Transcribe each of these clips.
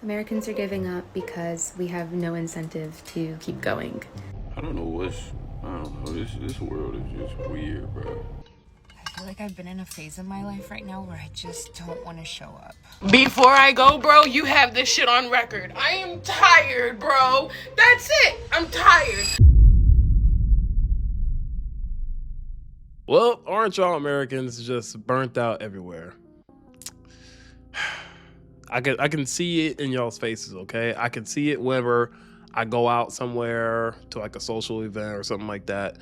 Americans are giving up because we have no incentive to keep going. I don't know. This world is just weird, bro. I feel like I've been in a phase of my life right now where I just don't want to show up. Before I go, bro, you have this shit on record. I am tired, bro. That's it. I'm tired. Well, aren't y'all Americans just burnt out everywhere? I can see it in y'all's faces, okay? I can see it whenever I go out somewhere to like a social event or something like that,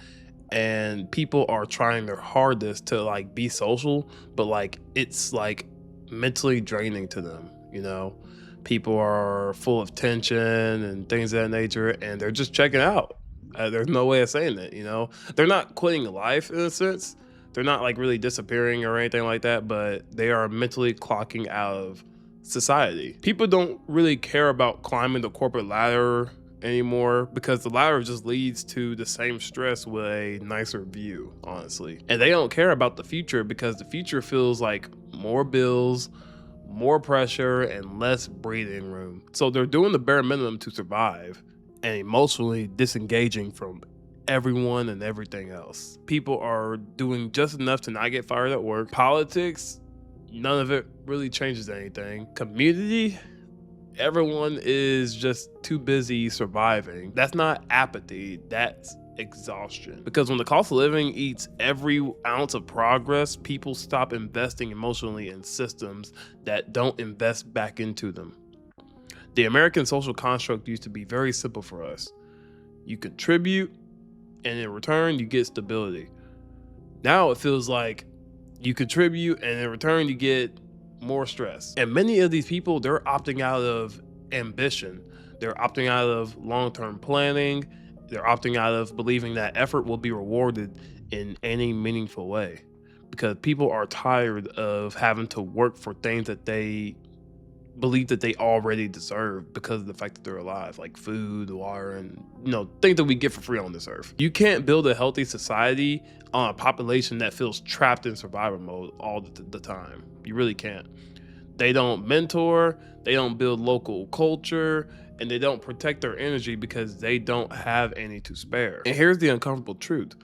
and people are trying their hardest to like be social, but like it's like mentally draining to them, you know? People are full of tension and things of that nature, and they're just checking out. There's no way of saying it, you know? They're not quitting life in a sense. They're not like really disappearing or anything like that, but they are mentally clocking out of society. People don't really care about climbing the corporate ladder anymore because the ladder just leads to the same stress with a nicer view, honestly. And they don't care about the future because the future feels like more bills, more pressure, and less breathing room. So they're doing the bare minimum to survive and emotionally disengaging from everyone and everything else. People are doing just enough to not get fired at work. Politics, none of it really changes anything. Community, everyone is just too busy surviving. That's not apathy, that's exhaustion. Because when the cost of living eats every ounce of progress, people stop investing emotionally in systems that don't invest back into them. The American social construct used to be very simple for us. You contribute, and in return, you get stability. Now it feels like you contribute, and in return, you get more stress. And many of these people, they're opting out of ambition. They're opting out of long-term planning. They're opting out of believing that effort will be rewarded in any meaningful way. Because people are tired of having to work for things that they believe that they already deserve because of the fact that they're alive, like food, water, and things that we get for free on this earth. You can't build a healthy society on a population that feels trapped in survival mode all the time. You really can't. They don't mentor, they don't build local culture, and they don't protect their energy because they don't have any to spare. And here's the uncomfortable truth.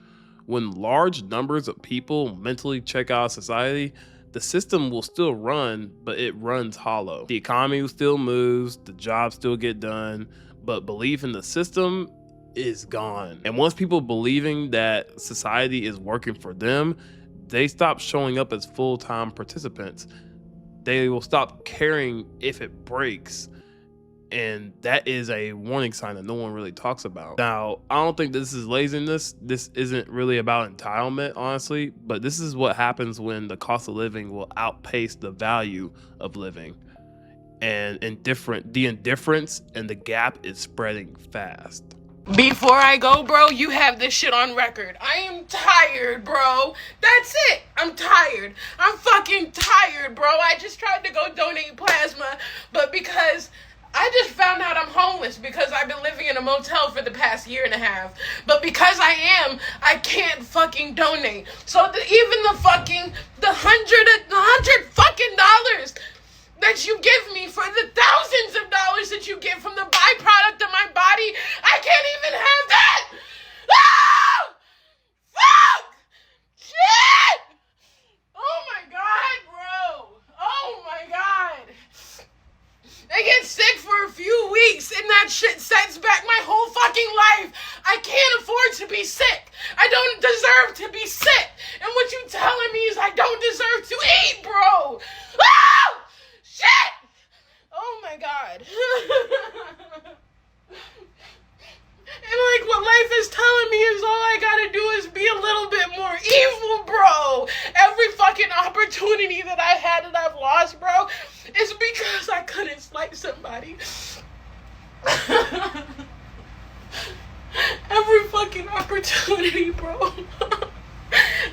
When large numbers of people mentally check out of society, the system will still run, but it runs hollow. The economy still moves, the jobs still get done, but belief in the system is gone. And once people believing that society is working for them, they stop showing up as full-time participants. They will stop caring if it breaks. And that is a warning sign that no one really talks about. Now, I don't think this is laziness. This isn't really about entitlement, honestly, but this is what happens when the cost of living will outpace the value of living. And the indifference and the gap is spreading fast. Before I go, bro, you have this shit on record. I am tired, bro. That's it. I'm tired. I'm fucking tired, bro. I just tried to go donate plasma, but because I just found out I'm homeless because I've been living in a motel for the past year and a half. But because I can't fucking donate. So even the $100 fucking dollars that you give me for the thousands of dollars that you get from the byproduct of my body, I can't even have that. Ah! Fuck! Shit! Oh my God, bro. Oh my God. I get sick for a few weeks and that shit sets back my whole fucking life. I can't afford to be sick. I don't deserve to be sick. And what you telling me is I don't deserve to eat, bro. Oh! Shit! Oh my God. And like what life is telling me is all I gotta do is be a little bit more evil, bro. Every fucking opportunity that I had that I've lost, bro, is because I couldn't slice somebody. Every fucking opportunity, bro.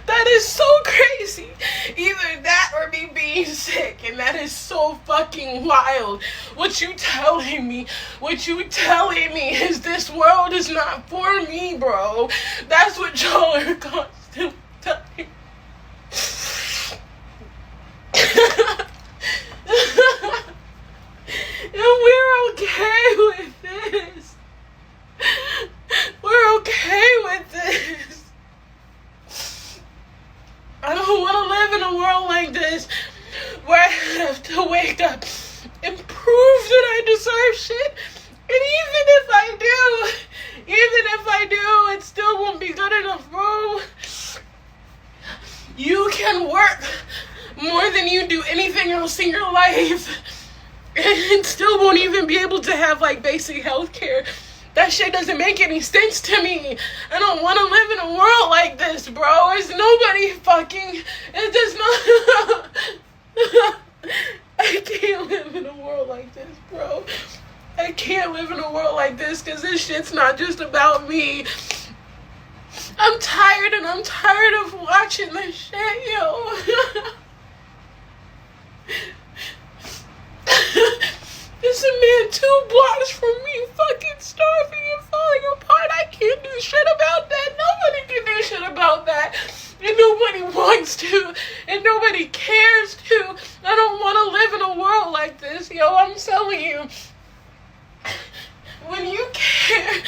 That is so crazy. Either that or me being sick, and that is so fucking wild. What you telling me is this world is not for me, bro. That's what y'all are constantly telling me. And we're okay with this. We're okay with this. I don't want to live in a world like this where I have to wake up and prove that I deserve shit. And even if I do, it still won't be good enough, bro. You can work more than you do anything else in your life and still won't even be able to have like basic health care. That shit doesn't make any sense to me. I don't want to live in a world like this, bro. It's nobody fucking... It does not... I can't live in a world like this, bro. I can't live in a world like this because this shit's not just about me. I'm tired and I'm tired of watching this shit, yo. There's a man 2 blocks from me fucking starving and falling apart. I can't do shit about that. Nobody can do shit about that. And nobody wants to. And nobody cares to. I don't want to live in a world like this, yo. I'm telling you. When you care...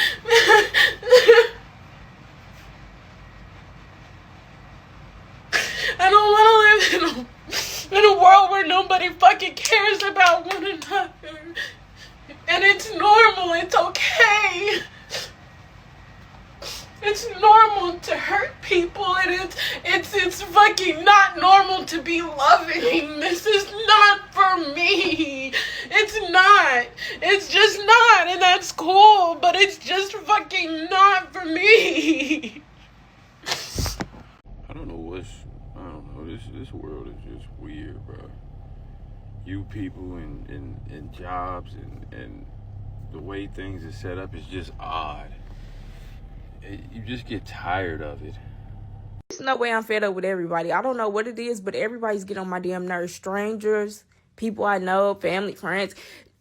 I don't want to live in a world where nobody fucking cares about one another. And it's normal. It's okay. It's normal to hurt people, and it's fucking not normal to be loving. This is not for me. It's not. It's just not, and that's cool, but it's just fucking not for me. I don't know. This world is just weird, bro. You people and jobs and the way things are set up is just odd. You just get tired of it. There's no way I'm fed up with everybody. I don't know what it is, but everybody's getting on my damn nerves. Strangers, people I know, family, friends.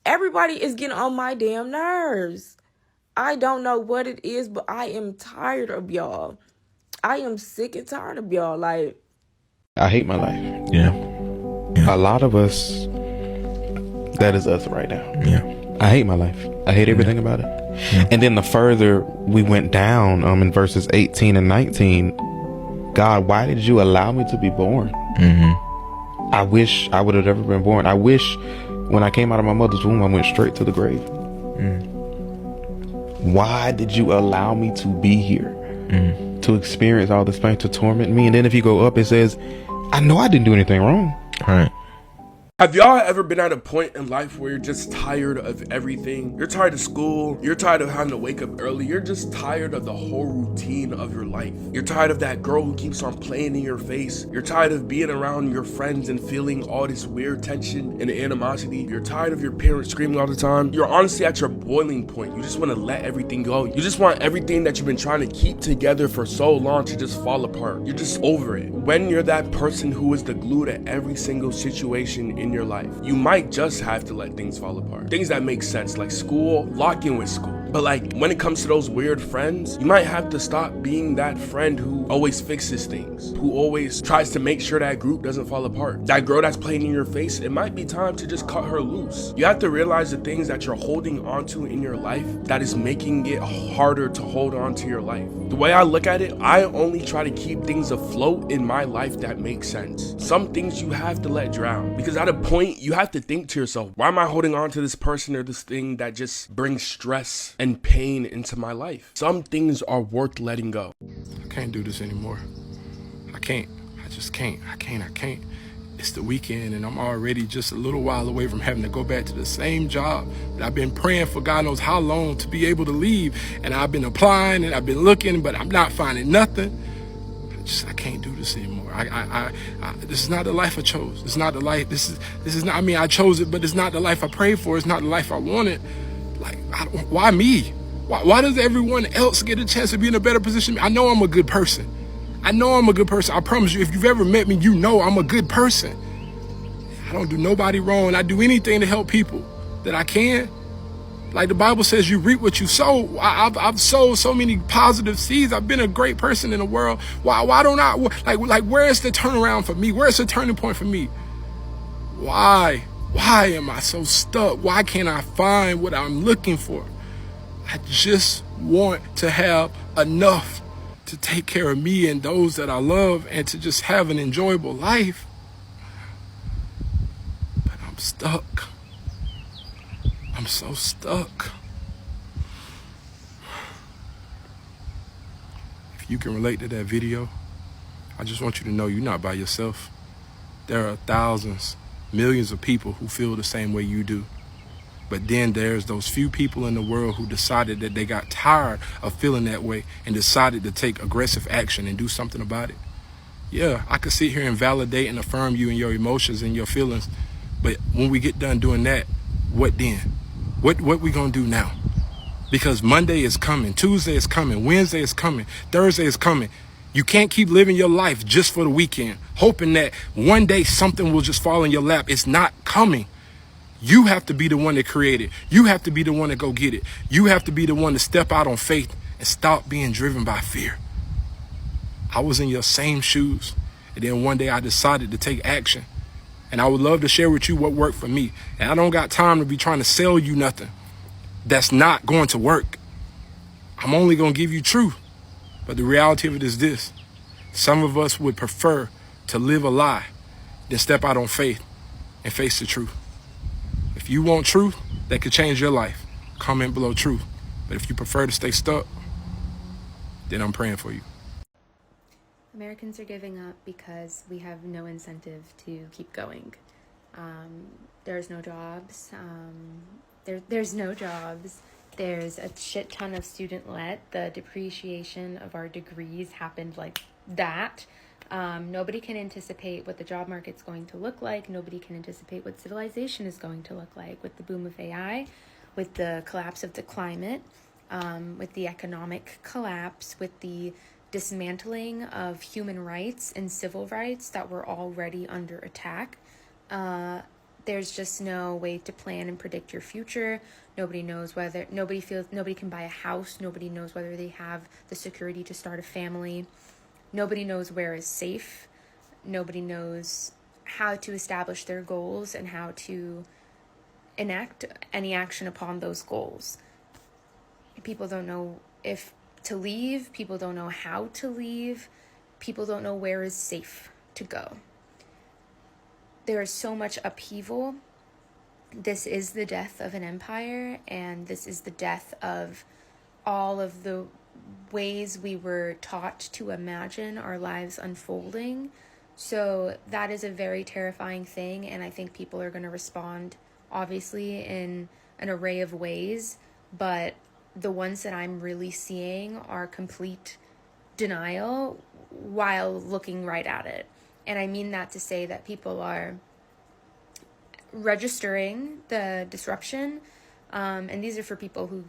Everybody is getting on my damn nerves. I don't know what it is, but I am tired of y'all. I am sick and tired of y'all. Like, I hate my life. Yeah. A lot of us, that is us right now. Yeah. I hate my life. I hate everything about it. Yeah. And then the further we went down, in verses 18 and 19, God, why did you allow me to be born? Mm-hmm. I wish I would have never been born. I wish when I came out of my mother's womb, I went straight to the grave. Why did you allow me to be here? To experience all this pain, to torment me? And then if you go up, it says, I know I didn't do anything wrong. All right. Have y'all ever been at a point in life where you're just tired of everything? You're tired of school. You're tired of having to wake up early. You're just tired of the whole routine of your life. You're tired of that girl who keeps on playing in your face. You're tired of being around your friends and feeling all this weird tension and animosity. You're tired of your parents screaming all the time. You're honestly at your boiling point. You just want to let everything go. You just want everything that you've been trying to keep together for so long to just fall apart. You're just over it. When you're that person who is the glue to every single situation in your life, you might just have to let things fall apart. Things that make sense, like school, lock in with school. But like when it comes to those weird friends, you might have to stop being that friend who always fixes things, who always tries to make sure that group doesn't fall apart. That girl that's playing in your face, it might be time to just cut her loose. You have to realize the things that you're holding onto in your life that is making it harder to hold on to your life. The way I look at it, I only try to keep things afloat in my life that make sense. Some things you have to let drown, because at a point you have to think to yourself, why am I holding on to this person or this thing that just brings stress and pain into my life? Some things are worth letting go. I can't do this anymore. I can't. I just can't. I can't. It's the weekend and I'm already just a little while away from having to go back to the same job that I've been praying for God knows how long to be able to leave. And I've been applying and I've been looking, but I'm not finding nothing. I can't do this anymore. This is not the life I chose. It's not the life. This is not. I mean, I chose it, but it's not the life I prayed for. It's not the life I wanted. Like, why me? Why does everyone else get a chance to be in a better position? I know I'm a good person. I promise you, if you've ever met me, you know I'm a good person. I don't do nobody wrong. I do anything to help people that I can. Like the Bible says, you reap what you sow. I've sowed so many positive seeds. I've been a great person in the world. Why don't I, like where is the turnaround for me? Where's the turning point for me? Why? Why am I so stuck? Why can't I find what I'm looking for? I just want to have enough to take care of me and those that I love and to just have an enjoyable life. But I'm stuck. I'm so stuck. If you can relate to that video, I just want you to know you're not by yourself. There are thousands, millions of people who feel the same way you do. But then there's those few people in the world who decided that they got tired of feeling that way and decided to take aggressive action and do something about it. Yeah, I could sit here and validate and affirm you and your emotions and your feelings. But when we get done doing that, what then? What we gonna do now? Because Monday is coming, Tuesday is coming, Wednesday is coming, Thursday is coming. You can't keep living your life just for the weekend, hoping that one day something will just fall in your lap. It's not coming. You have to be the one that create it. You have to be the one to go get it. You have to be the one to step out on faith and stop being driven by fear. I was in your same shoes. And then one day I decided to take action. And I would love to share with you what worked for me. And I don't got time to be trying to sell you nothing that's not going to work. I'm only going to give you truth. But the reality of it is this. Some of us would prefer to live a lie than step out on faith and face the truth. If you want truth that could change your life, comment below truth. But if you prefer to stay stuck, then I'm praying for you. Americans are giving up because we have no incentive to keep going. There's no jobs. There's no jobs. There's a shit ton of student debt. The depreciation of our degrees happened like that. Nobody can anticipate what the job market's going to look like. Nobody can anticipate what civilization is going to look like with the boom of AI, with the collapse of the climate, with the economic collapse, with the dismantling of human rights and civil rights that were already under attack. There's just no way to plan and predict your future. Nobody knows whether, nobody can buy a house. Nobody knows whether they have the security to start a family. Nobody knows where is safe. Nobody knows how to establish their goals and how to enact any action upon those goals. People don't know if to leave. People don't know how to leave. People don't know where is safe to go. There is so much upheaval. This is the death of an empire, and this is the death of all of the ways we were taught to imagine our lives unfolding. So that is a very terrifying thing, and I think people are going to respond, obviously, in an array of ways, but the ones that I'm really seeing are complete denial while looking right at it. And I mean that to say that people are registering the disruption, and these are for people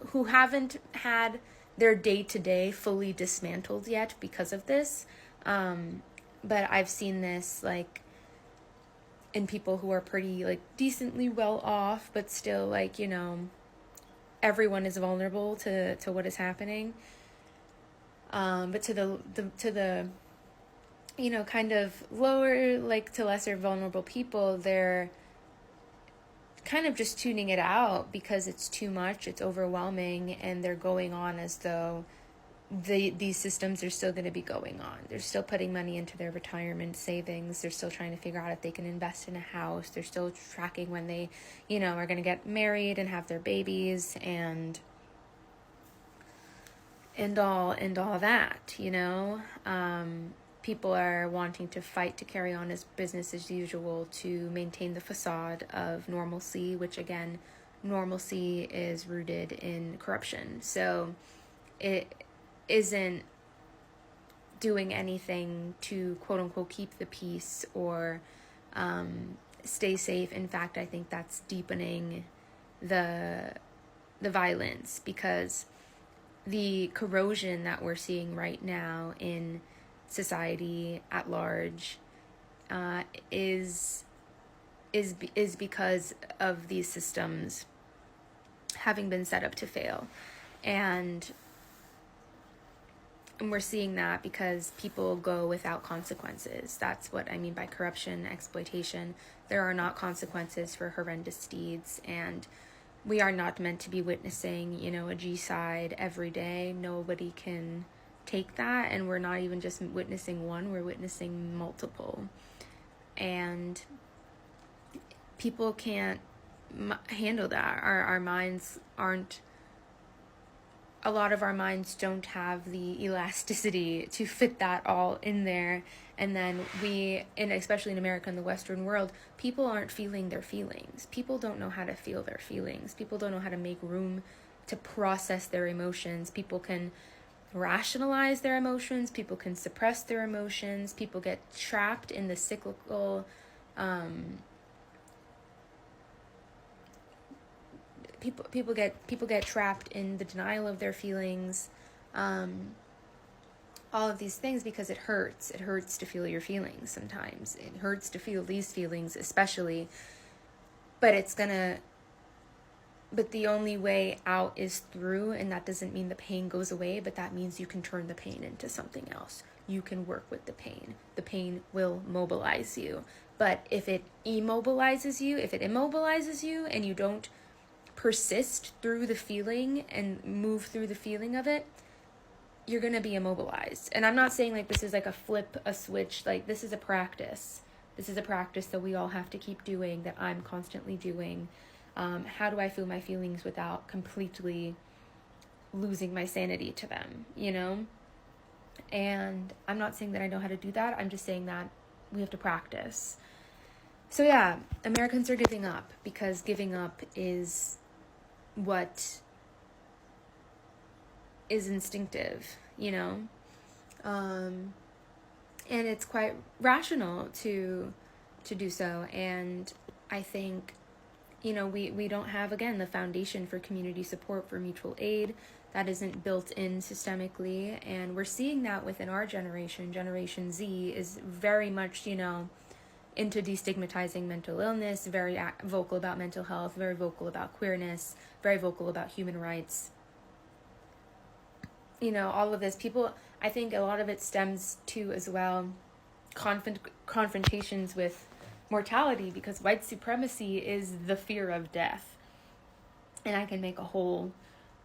who haven't had their day-to-day fully dismantled yet because of this. But I've seen this like in people who are pretty like decently well off, but still like, you know, everyone is vulnerable to what is happening. But to the you know, kind of lower, like to lesser vulnerable people, they're kind of just tuning it out because it's too much, it's overwhelming, and they're going on as though these systems are still going to be going on. They're still putting money into their retirement savings. They're still trying to figure out if they can invest in a house. They're still tracking when they, you know, are going to get married and have their babies and all that, you know. People are wanting to fight to carry on as business as usual to maintain the facade of normalcy, which again, normalcy is rooted in corruption. So it isn't doing anything to quote unquote keep the peace or stay safe. In fact, I think that's deepening the violence, because the corrosion that we're seeing right now in society at large is because of these systems having been set up to fail. And we're seeing that because people go without consequences. That's what I mean by corruption, exploitation. There are not consequences for horrendous deeds, and we are not meant to be witnessing, a G-side every day. Nobody can take that, and we're not even just witnessing one, we're witnessing multiple. And people can't handle that. Our minds aren't, a lot of our minds don't have the elasticity to fit that all in there. And then and especially in America and the Western world, people aren't feeling their feelings. People don't know how to feel their feelings. People don't know how to make room to process their emotions. People can rationalize their emotions. People can suppress their emotions. People get trapped in the cyclical, people get trapped in the denial of their feelings, all of these things, because it hurts to feel your feelings. Sometimes it hurts to feel these feelings, especially, but the only way out is through. And that doesn't mean the pain goes away, but that means you can turn the pain into something else. You can work with the pain will mobilize you. But if it immobilizes you and you don't persist through the feeling and move through the feeling of it, you're going to be immobilized. And I'm not saying like this is like a switch, like this is a practice. This is a practice that we all have to keep doing, that I'm constantly doing. How do I feel my feelings without completely losing my sanity to them, And I'm not saying that I know how to do that. I'm just saying that we have to practice. So yeah, Americans are giving up because giving up is what is instinctive, and it's quite rational to do so. And I think, we don't have, again, the foundation for community support, for mutual aid. That isn't built in systemically, and we're seeing that within our generation. Generation Z is very much, into destigmatizing mental illness, very vocal about mental health, very vocal about queerness, very vocal about human rights. All of this, people, I think a lot of it stems to, as well, confrontations with mortality, because white supremacy is the fear of death. And I can make a whole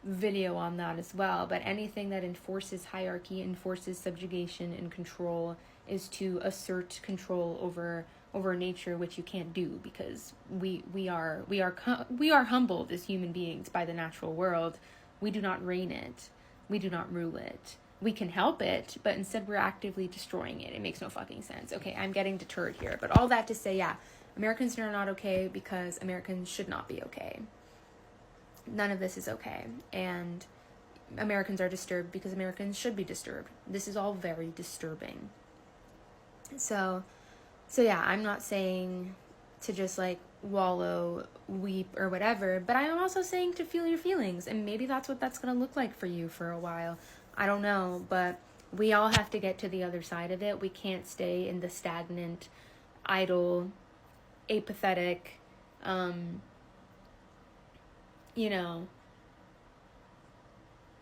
video on that as well. But anything that enforces hierarchy, enforces subjugation and control, is to assert control over nature, which you can't do, because we are humbled as human beings by the natural world. We do not reign it. We do not rule it. We can help it, but instead we're actively destroying it. It makes no fucking sense. Okay, I'm getting deterred here. But all that to say, yeah, Americans are not okay because Americans should not be okay. None of this is okay. And Americans are disturbed because Americans should be disturbed. This is all very disturbing. So yeah, I'm not saying to just like wallow, weep, or whatever, but I'm also saying to feel your feelings, and maybe that's what that's going to look like for you for a while. I don't know, but we all have to get to the other side of it. We can't stay in the stagnant, idle, apathetic,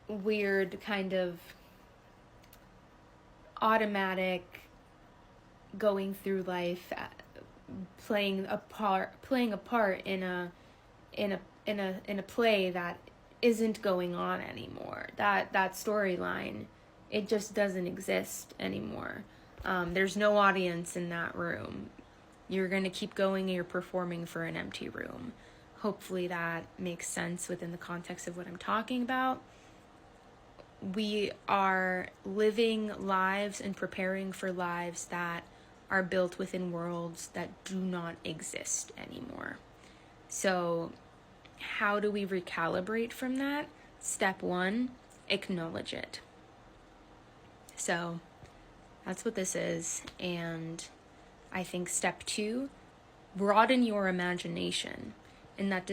weird kind of automatic going through life, playing a part in a play that isn't going on anymore. That storyline, it just doesn't exist anymore. There's no audience in that room. You're going to keep going and you're performing for an empty room. Hopefully that makes sense within the context of what I'm talking about. We are living lives and preparing for lives that are built within worlds that do not exist anymore. So how do we recalibrate from that? Step 1, acknowledge it. So that's what this is. And I think step 2, broaden your imagination. And that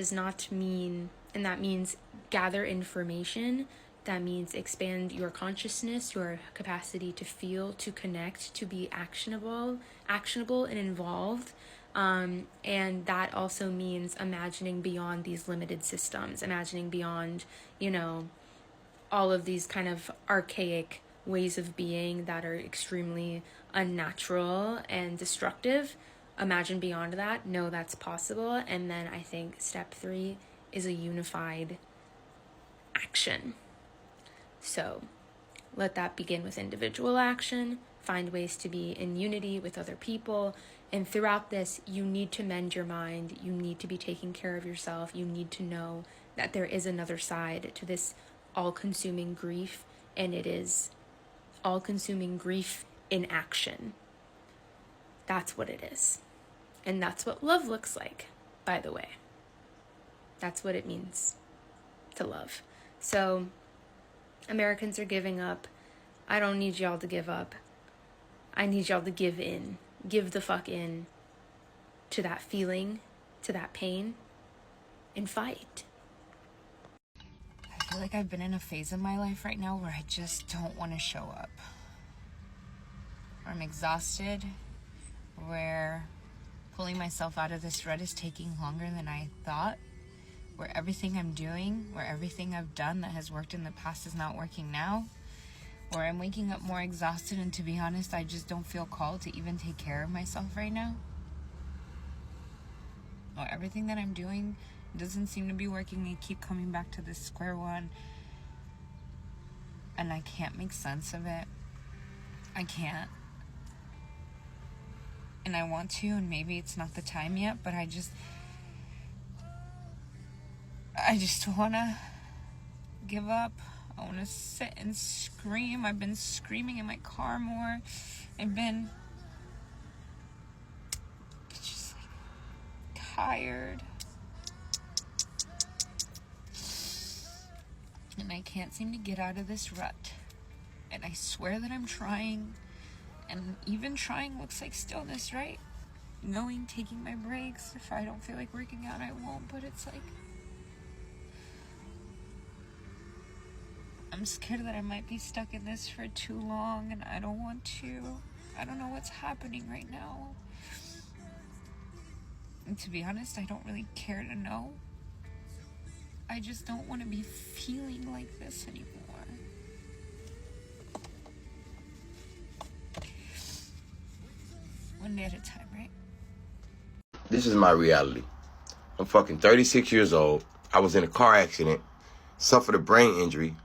means gather information. That means expand your consciousness, your capacity to feel, to connect, to be actionable and involved. And that also means imagining beyond these limited systems, imagining beyond, all of these kind of archaic ways of being that are extremely unnatural and destructive, imagine beyond that, know that's possible. And then I think step 3 is a unified action. So let that begin with individual action, find ways to be in unity with other people. And throughout this, you need to mend your mind. You need to be taking care of yourself. You need to know that there is another side to this all-consuming grief, and it is all-consuming grief in action. That's what it is. And that's what love looks like, by the way. That's what it means to love. So, Americans are giving up. I don't need y'all to give up. I need y'all to give in. Give the fuck in to that feeling, to that pain, and fight. I feel like I've been in a phase of my life right now where I just don't want to show up. I'm exhausted, where pulling myself out of this rut is taking longer than I thought, where everything I'm doing, where everything I've done that has worked in the past is not working now, where I'm waking up more exhausted, and to be honest, I just don't feel called to even take care of myself right now. Or everything that I'm doing doesn't seem to be working. I keep coming back to this square one, and I can't make sense of it. I can't. And I want to, and maybe it's not the time yet, but I just want to give up. I want to sit and scream. I've been screaming in my car more. I've been just like tired. And I can't seem to get out of this rut. And I swear that I'm trying. And even trying looks like stillness, right? Going, taking my breaks. If I don't feel like working out, I won't. But it's like, I'm scared that I might be stuck in this for too long, and I don't want to. I don't know what's happening right now. And to be honest, I don't really care to know. I just don't want to be feeling like this anymore. One day at a time, right? This is my reality. I'm fucking 36 years old. I was in a car accident, suffered a brain injury,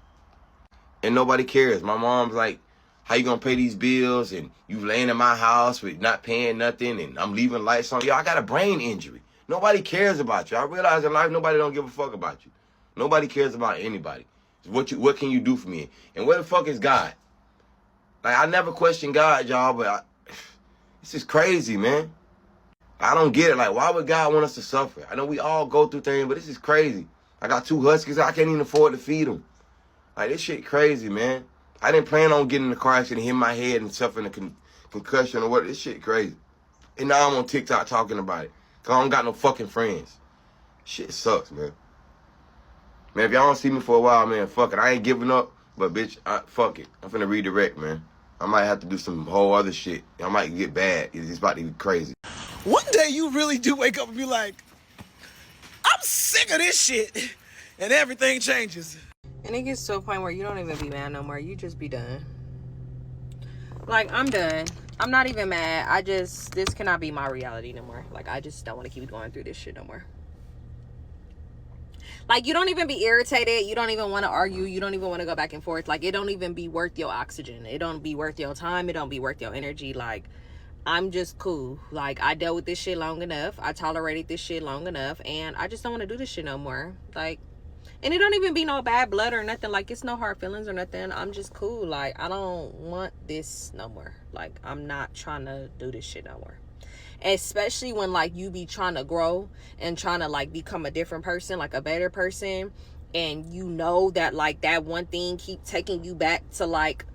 and nobody cares. My mom's like, how you gonna pay these bills? And you laying in my house with not paying nothing, and I'm leaving lights on. Yo, I got a brain injury. Nobody cares about you. I realize in life, nobody don't give a fuck about you. Nobody cares about anybody. What can you do for me? And where the fuck is God? Like, I never question God, y'all, but this is crazy, man. I don't get it. Like, why would God want us to suffer? I know we all go through things, but this is crazy. I got 2 huskies. I can't even afford to feed them. Like, this shit crazy, man. I didn't plan on getting in the car accident, hitting my head and suffering a concussion or what. This shit crazy. And now I'm on TikTok talking about it. Because I don't got no fucking friends. Shit sucks, man. Man, if y'all don't see me for a while, man, fuck it. I ain't giving up. But, bitch, fuck it. I'm finna redirect, man. I might have to do some whole other shit. I might get bad. It's about to be crazy. One day you really do wake up and be like, I'm sick of this shit. And everything changes. And it gets to a point where you don't even be mad no more. You just be done. Like, I'm done. I'm not even mad. This cannot be my reality no more. Like, I just don't want to keep going through this shit no more. Like, you don't even be irritated. You don't even want to argue. You don't even want to go back and forth. Like, it don't even be worth your oxygen. It don't be worth your time. It don't be worth your energy. Like, I'm just cool. Like, I dealt with this shit long enough. I tolerated this shit long enough. And I just don't want to do this shit no more. Like, and it don't even be no bad blood or nothing. Like, it's no hard feelings or nothing. I'm just cool. Like, I don't want this no more. Like, I'm not trying to do this shit no more. Especially when, like, you be trying to grow and trying to, like, become a different person, like a better person. And you know that, like, that one thing keep taking you back to, like,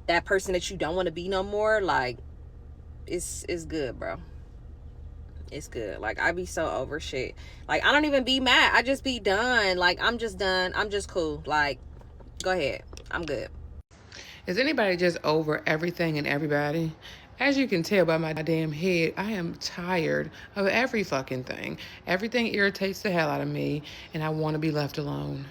that person that you don't want to be no more. Like, it's good, bro. It's good. Like, I be so over shit. Like, I don't even be mad. I just be done. Like, I'm just done. I'm just cool. Like, go ahead. I'm good. Is anybody just over everything and everybody? As you can tell by my damn head, I am tired of every fucking thing. Everything irritates the hell out of me, and I want to be left alone.